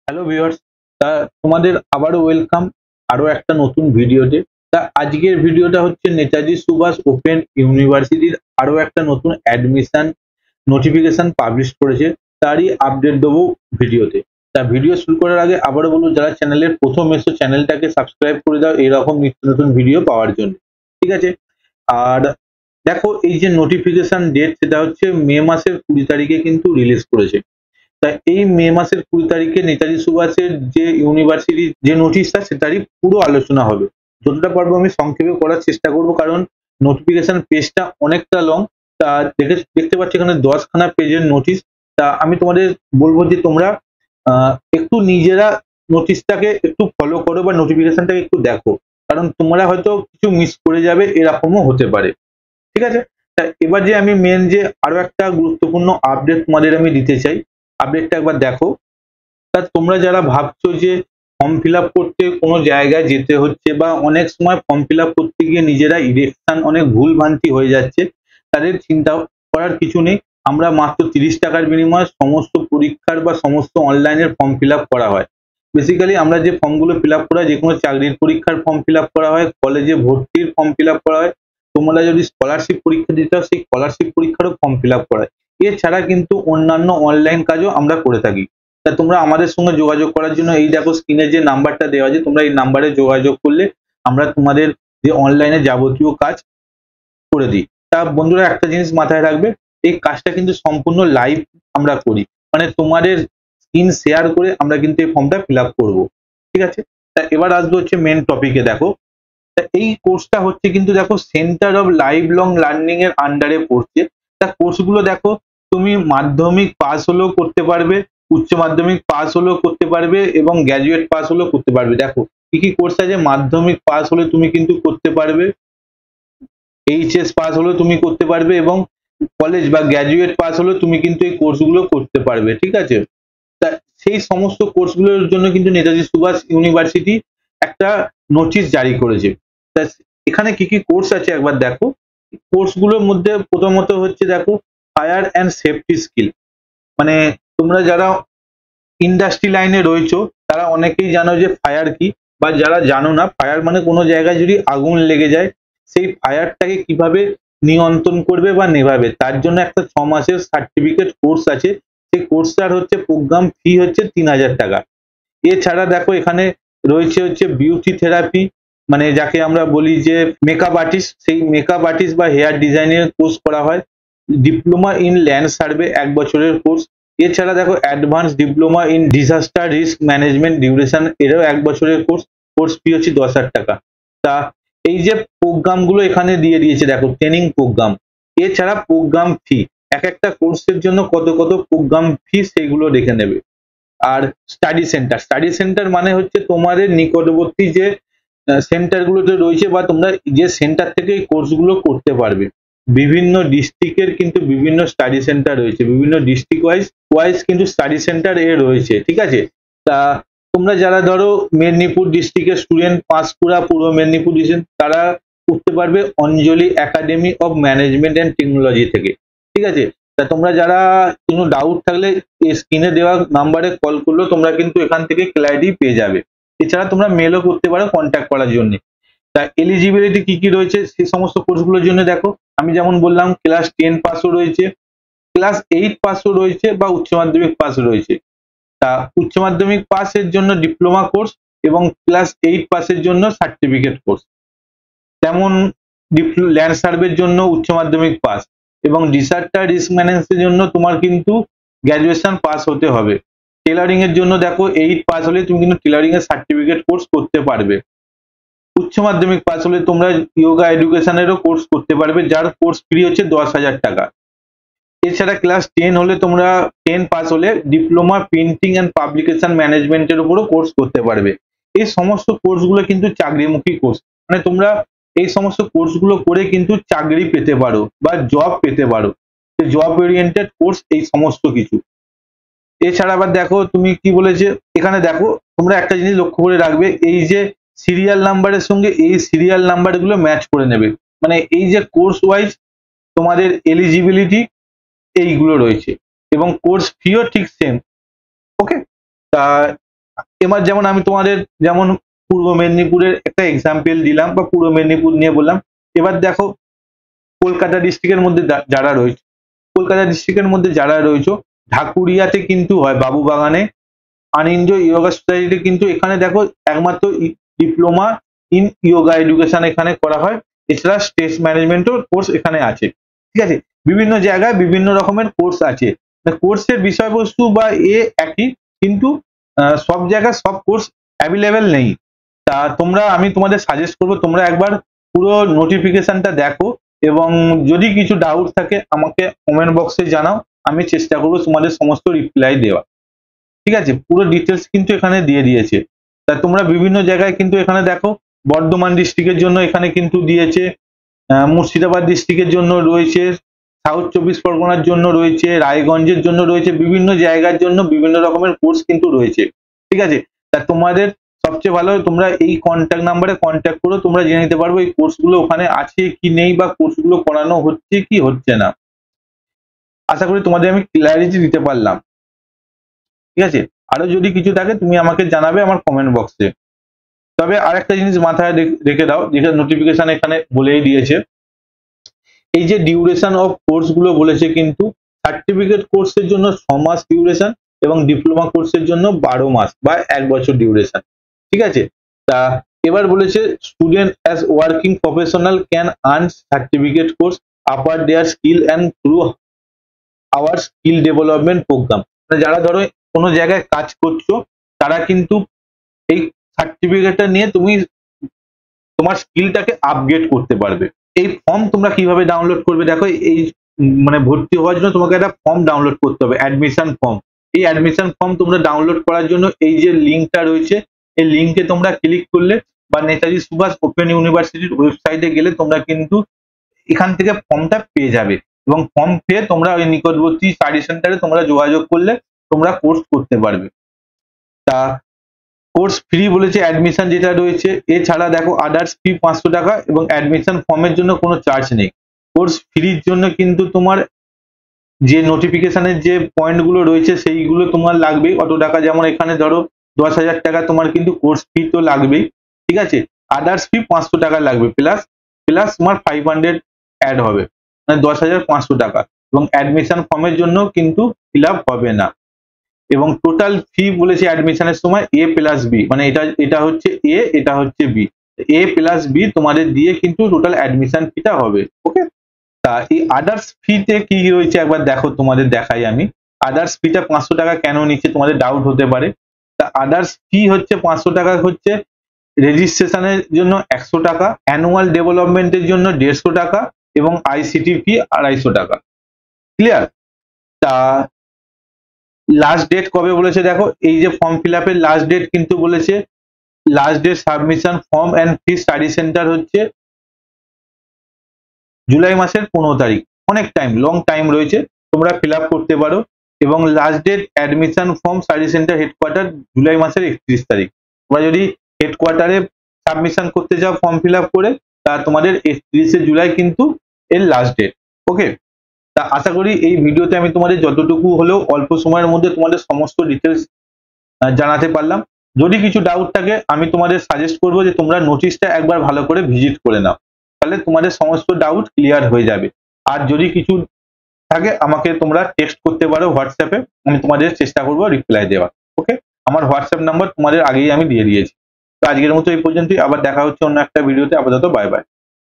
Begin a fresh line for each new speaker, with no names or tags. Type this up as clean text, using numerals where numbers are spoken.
Hello viewers, তোমাদের আবারও welcome আরো একটা নতুন ভিডিওতে। আজকের ভিডিওটা হচ্ছে নেতাজি সুভাষ ওপেন ইউনিভার্সিটির আরো একটা নতুন অ্যাডমিশন নোটিফিকেশন পাবলিশ করেছে, তারই আপডেট দেবো ভিডিওতে। ভিডিও শুরু করার আগে আবারও বলবো, যারা চ্যানেলের প্রথম এসে চ্যানেলটাকে সাবস্ক্রাইব করে দাও এইরকম নিত্য নতুন ভিডিও পাওয়ার জন্য, ঠিক আছে? আর দেখো, এই যে নোটিফিকেশন ডেট, সেটা হচ্ছে মে মাসের 20 তারিখে কিন্তু রিলিজ করেছে। তাই এই মে মাসের 20 তারিখে নেতাজি সুভাষের যে ইউনিভার্সিটির যে নোটিশটা, সেটারই পুরো আলোচনা হবে। যতটা পারবো আমি সংক্ষেপে করার চেষ্টা করব, কারণ নোটিফিকেশন পেজটা অনেকটা লং। দেখতে পাচ্ছি এখানে 10খানা পেজের নোটিশ। আমি তোমাদের বলবো যে তোমরা একটু নিজেরা নোটিশটাকে একটু ফলো করো বা নোটিফিকেশনটাকে একটু দেখো, কারণ তোমরা হয়তো কিছু মিস করে যাবে, এরকমও হতে পারে, ঠিক আছে? এবার যে আমি মেন যে আরো একটা গুরুত্বপূর্ণ আপডেট তোমাদের আমি দিতে চাই, আপডেটটা একবার দেখো। তোমরা যারা ভাবছো যে ফর্ম ফিল আপ করতে কোনো জায়গায় যেতে হচ্ছে, বা অনেক সময় ফর্ম ফিল আপ করতে গিয়ে নিজেরা ইলেকশন অনেক ভুল ভ্রান্তি হয়ে যাচ্ছে, তাদের চিন্তা করার কিছু নেই। আমরা মাত্র 30 টাকার বিনিময়ে সমস্ত পরীক্ষার বা সমস্ত অনলাইনের ফর্ম ফিল আপ করা হয়। বেসিক্যালি আমরা যে ফর্মগুলো ফিল আপ করা হয়, যে কোনো চাকরির পরীক্ষার ফর্ম ফিল আপ করা হয়, কলেজে ভর্তির ফর্ম ফিল আপ করা হয়, তোমরা যদি স্কলারশিপ পরীক্ষা দিতে হয় সেই স্কলারশিপ পরীক্ষারও ফর্ম ফিল আপ করা হয়। এছাড়া কিন্তু অন্যান্য অনলাইন কাজও আমরা করে থাকি। তোমরা আমাদের সঙ্গে যোগাযোগ করার জন্য এই দেখো স্ক্রিনে যে নাম্বারটা দেওয়া আছে, তোমরা এই নাম্বারে যোগাযোগ করলে আমরা তোমাদের যে অনলাইনে যাবতীয় কাজ করে দিই। বন্ধুরা, একটা জিনিস মাথায় রাখবে, এই কাজটা কিন্তু সম্পূর্ণ লাইভ আমরা করি, মানে তোমাদের স্ক্রিন শেয়ার করে আমরা কিন্তু এই ফর্মটা ফিল আপ করবো, ঠিক আছে? এবার আসবো হচ্ছে মেন টপিকে। দেখো, এই কোর্সটা হচ্ছে কিন্তু দেখো centre of life long learning এর আন্ডারে পড়ছে। কোর্সগুলো দেখো, তুমি মাধ্যমিক পাস হলেও করতে পারবে, উচ্চ মাধ্যমিক পাস হলেও করতে পারবে, এবং গ্র্যাজুয়েট পাস হলেও করতে পারবে। দেখো কি কি কোর্স আছে। মাধ্যমিক পাস হলে তুমি কিন্তু করতে পারবে, এইচএস পাস হলেও তুমি করতে পারবে, এবং কলেজ বা গ্র্যাজুয়েট পাস হলেও তুমি কিন্তু এই কোর্সগুলো করতে পারবে, ঠিক আছে? তা সেই সমস্ত কোর্সগুলোর জন্য কিন্তু নেতাজি সুভাষ ইউনিভার্সিটি একটা নোটিশ জারি করেছে। তা এখানে কি কি কোর্স আছে একবার দেখো। কোর্সগুলোর মধ্যে প্রথমত হচ্ছে, দেখো, ফায়ার অ্যান্ড সেফটি স্কিল। মানে তোমরা যারা ইন্ডাস্ট্রি লাইনে রয়েছো তারা অনেকেই জানো যে ফায়ার কি, বা যারা জানো না, ফায়ার মানে কোনো জায়গায় যদি আগুন লেগে যায় সেই ফায়ারটাকে কিভাবে নিয়ন্ত্রণ করবে বা নেভাবে, তার জন্য একটা 6 মাসের সার্টিফিকেট কোর্স আছে। সেই কোর্সটার হচ্ছে প্রোগ্রাম ফি হচ্ছে 3000 টাকা। এছাড়া দেখো এখানে রয়েছে হচ্ছে বিউটি থেরাপি, মানে যাকে আমরা বলি যে মেকআপ আর্টিস্ট, সেই মেকআপ আর্টিস্ট বা হেয়ার ডিজাইনের কোর্স করা হয়। ডিপ্লোমা ইন ল্যান্ড সার্ভে 1 বছরের কোর্স। এছাড়া দেখো advance diploma in disaster risk management duration, এরও 1 বছরের কোর্স। কোর্স ফি হচ্ছে 10,000 টাকা। তা এই যে প্রোগ্রামগুলো এখানে দিয়ে দিয়েছে, দেখো ট্রেনিং প্রোগ্রাম, এছাড়া প্রোগ্রাম ফি, এক একটা কোর্সের জন্য কত কত প্রোগ্রাম ফি সেইগুলো দেখে নেবে। আর স্টাডি সেন্টার মানে হচ্ছে তোমাদের নিকটবর্তী যে সেন্টারগুলোতে রয়েছে, বা তোমরা যে সেন্টার থেকে এই কোর্সগুলো করতে পারবে। বিভিন্ন ডিস্ট্রিক্টের কিন্তু বিভিন্ন স্টাডি সেন্টার রয়েছে, বিভিন্ন ডিস্ট্রিক্ট ওয়াইজ কিন্তু স্টাডি সেন্টার রয়েছে, ঠিক আছে? তা তোমরা যারা ধরো মেদিনীপুর ডিস্ট্রিক্টের স্টুডেন্ট, পাঁশকুড়া, পূর্ব মেদিনীপুর ডিস্ট্রিক্ট, তারা করতে পারবে Anjali academy of management and technology থেকে, ঠিক আছে? তোমরা যারা কোনো ডাউট থাকলে স্ক্রিনে দেওয়া নাম্বারে কল করলেও তোমরা কিন্তু এখান থেকে ক্ল্যারিটি পেয়ে যাবে। এছাড়া তোমরা মেলও করতে পারো কন্ট্যাক্ট করার জন্য। এলিজিবিলিটি কি কি রয়েছে সেই সমস্ত কোর্সগুলোর জন্য, দেখো আমি যেমন বললাম, ক্লাস 10 পাসও রয়েছে, ক্লাস 8 পাসও রয়েছে, বা উচ্চ মাধ্যমিক পাস রয়েছে। উচ্চ মাধ্যমিক পাসের জন্য ডিপ্লোমা কোর্স, এবং ক্লাস 8 পাসের জন্য সার্টিফিকেট কোর্স। তেমন ল্যান্ড সার্ভের জন্য উচ্চ মাধ্যমিক পাস, এবং ডিসাস্টার রিস্ক ম্যানেজমেন্টের জন্য তোমার কিন্তু গ্র্যাজুয়েশন পাস হতে হবে। টেলারিং এর জন্য দেখো 8 পাস হলে তুমি কিন্তু টেলারিং এর সার্টিফিকেট কোর্স করতে পারবে। উচ্চ মাধ্যমিক পাস হলে তোমরা যোগা এডুকেশনেরও কোর্স করতে পারবে, যার কোর্স ফি হচ্ছে 10,000 টাকা। এছাড়া ক্লাস 10 হলে তোমরা 10 পাস হলে ডিপ্লোমা প্রিন্টিং অ্যান্ড পাবলিকেশন ম্যানেজমেন্টের উপরও কোর্স করতে পারবে। এই সমস্ত কোর্সগুলো কিন্তু চাকরিমুখী কোর্স, মানে তোমরা এই সমস্ত কোর্সগুলো করে কিন্তু চাকরি পেতে পারো বা জব পেতে পারো। জব ওরিয়েন্টেড কোর্স এই সমস্ত কিছু। এছাড়া আবার দেখো তুমি কি বলেছে এখানে, দেখো তোমরা একটা জিনিস লক্ষ্য করে রাখবে, এই যে সিরিয়াল নাম্বারের সঙ্গে এই সিরিয়াল নাম্বারগুলো ম্যাচ করে নেবে, মানে এই যে কোর্স ওয়াইজ তোমাদের এলিজিবিলিটি এইগুলো রয়েছে, এবং কোর্স ফিও ঠিক সেম। ওকে, তা এবার যেমন আমি তোমাদের যেমন পূর্ব মেদিনীপুরের একটা এক্সাম্পল দিলাম বা পূর্ব মেদিনীপুর নিয়ে বললাম। এবার দেখো কলকাতা ডিস্ট্রিক্টের মধ্যে যারা রয়েছে, কলকাতা ডিস্ট্রিক্টের মধ্যে যারা রয়েছে, ঢাকুরিয়াতে কিন্তু হয় বাবুবাগানে, আনন্দ যোগা সোসাইটিতে কিন্তু এখানে দেখো একমাত্র ডিপ্লোমা ইন যোগা এডুকেশন এখানে করা হয়। এছাড়া স্ট্রেস ম্যানেজমেন্টও কোর্স এখানে আছে। ঠিক আছে, বিভিন্ন জায়গায় বিভিন্ন রকমের কোর্স আছে। কোর্সের বিষয়বস্তু বা একই, কিন্তু সব জায়গায় সব কোর্স অ্যাভেলেবেল নেই। তা আমি তোমাদের সাজেস্ট করবো তোমরা একবার পুরো নোটিফিকেশনটা দেখো, এবং যদি কিছু ডাউট থাকে আমাকে কমেন্ট বক্সে জানাও, আমি চেষ্টা করবো তোমাদের সমস্ত রিপ্লাই দেওয়া। ঠিক আছে, পুরো ডিটেলস কিন্তু এখানে দিয়ে দিয়েছে। তা তোমরা বিভিন্ন জায়গায় কিন্তু এখানে দেখো, বর্ধমান ডিস্ট্রিক্টের জন্য এখানে কিন্তু দিয়েছে, মুর্শিদাবাদ ডিস্ট্রিক্টের জন্য রয়েছে, সাউথ চব্বিশ পরগনার জন্য রয়েছে, রায়গঞ্জের জন্য রয়েছে, বিভিন্ন জায়গার জন্য বিভিন্ন রকমের কোর্স কিন্তু রয়েছে। ঠিক আছে, তা তোমাদের সবচেয়ে ভালো তোমরা এই কন্ট্যাক্ট নাম্বারে কন্ট্যাক্ট করো, তোমরা জেনে নিতে পারবো এই কোর্সগুলো ওখানে আছে কি নেই, বা কোর্সগুলো করানো হচ্ছে কি হচ্ছে না। আশা করি তোমাদের আমি ক্লিয়ারিটি দিতে পারলাম। ঠিক আছে, আরো যদি কিছু থাকে তুমি আমাকে জানাবে আমার কমেন্ট বক্সে। তবে আরেকটা জিনিস মাথায় রেখে দাও, যেটা নোটিফিকেশন এখানে বলেই দিয়েছে, এই যে ডিউরেশন অফ কোর্স গুলো বলেছে, কিন্তু সার্টিফিকেট কোর্সের জন্য 6 মাস ডিউরেশন এবং ডিপ্লোমা কোর্সের জন্য 12 মাস বা 1 বছর ডিউরেশন। ঠিক আছে, তা এবার বলেছে student as working professional can earn certificate course upper their skill and through our skill development programme. যারা ধরো কোনো জায়গায় কাজ করছো, তারা কিন্তু এই সার্টিফিকেটটা নিয়ে তুমি তোমার স্কিলটাকে আপগ্রেড করতে পারবে। এই ফর্ম তোমরা কিভাবে ডাউনলোড করবে, দেখো এই মানে ভর্তি হওয়ার জন্য তোমাকে একটা ফর্ম ডাউনলোড করতে হবে, অ্যাডমিশন ফর্ম। এই অ্যাডমিশন ফর্ম তোমরা ডাউনলোড করার জন্য এই যে লিঙ্কটা রয়েছে, এই লিঙ্কে তোমরা ক্লিক করলে বা নেতাজি সুভাষ ওপেন ইউনিভার্সিটির ওয়েবসাইটে গেলে তোমরা কিন্তু এখান থেকে ফর্মটা পেয়ে যাবে, এবং ফর্ম পেয়ে তোমরা ওই নিকটবর্তী স্টাডি সেন্টারে তোমরা যোগাযোগ করলে তোমরা কোর্স করতে পারবে। তা কোর্স ফ্রি বলেছে, অ্যাডমিশন যেটা রয়েছে, এছাড়া দেখো আদার্স ফি 500 টাকা, এবং অ্যাডমিশন ফর্মের জন্য কোনো চার্জ নেই। কোর্স ফ্রির জন্য কিন্তু তোমার যে নোটিফিকেশনের যে পয়েন্টগুলো রয়েছে সেইগুলো তোমার লাগবেই অত টাকা, যেমন এখানে ধরো 10,000 টাকা তোমার কিন্তু কোর্স ফি তো লাগবেই। ঠিক আছে, আদার্স ফি 500 টাকা লাগবে, প্লাস প্লাস তোমার 500 অ্যাড হবে, মানে 10,500 টাকা, এবং অ্যাডমিশন ফর্মের জন্য কিন্তু ফিল আপ হবে না। এবং টোটাল ফি বলেছে অ্যাডমিশনের সময় A+B, মানে এটা হচ্ছে এ, এটা হচ্ছে বি, A+B তোমাদের দিয়ে কিন্তু টোটাল অ্যাডমিশন ফিটা হবে। ওকে, তা এই আদার্স ফিতে কি রয়েছে একবার দেখো, তোমাদের দেখাই আমি। আদার্স ফিটা 500 টাকা কেন নিচ্ছে তোমাদের ডাউট হতে পারে। তা আদার্স ফি হচ্ছে 500 টাকা হচ্ছে রেজিস্ট্রেশনের জন্য 100 টাকা, অ্যানুয়াল ডেভেলপমেন্টের জন্য 150 টাকা, এবং ICT ফি 250 টাকা। ক্লিয়ার? তা লাস্ট ডেট কবে বলেছে দেখো, এই যে ফর্ম ফিল আপের লাস্ট ডেট কিন্তু বলেছে, last date submission form and fee study centre হচ্ছে জুলাই মাসের 15 তারিখ। অনেক টাইম, লং টাইম রয়েছে, তোমরা ফিল আপ করতে পারো। এবং last date admission form study centre headquarter July মাসের 31 তারিখ। তোমরা যদি হেডকোয়ার্টারে সাবমিশন করতে যাও ফর্ম ফিল আপ করে, তা তোমাদের 31শে জুলাই কিন্তু এর লাস্ট ডেট। ওকে, তা আশা করি এই ভিডিওতে আমি তোমাদের যতটুকু হলেও অল্প সময়ের মধ্যে তোমাদের সমস্ত ডিটেলস জানাতে পারলাম। যদি কিছু ডাউট থাকে আমি তোমাদের সাজেস্ট করবো যে তোমরা নোটিশটা একবার ভালো করে ভিজিট করে নাও, তাহলে তোমাদের সমস্ত ডাউট ক্লিয়ার হয়ে যাবে। আর যদি কিছু থাকে আমাকে তোমরা টেক্সট করতে পারো হোয়াটসঅ্যাপে, আমি তোমাদের চেষ্টা করবো রিপ্লাই দেওয়ার। ওকে, আমার হোয়াটসঅ্যাপ নাম্বার তোমাদের আগেই আমি দিয়ে দিয়েছি। তো আজকের মতো এই পর্যন্তই, আবার দেখা হচ্ছে অন্য একটা ভিডিওতে। আপাতত বাই বাই।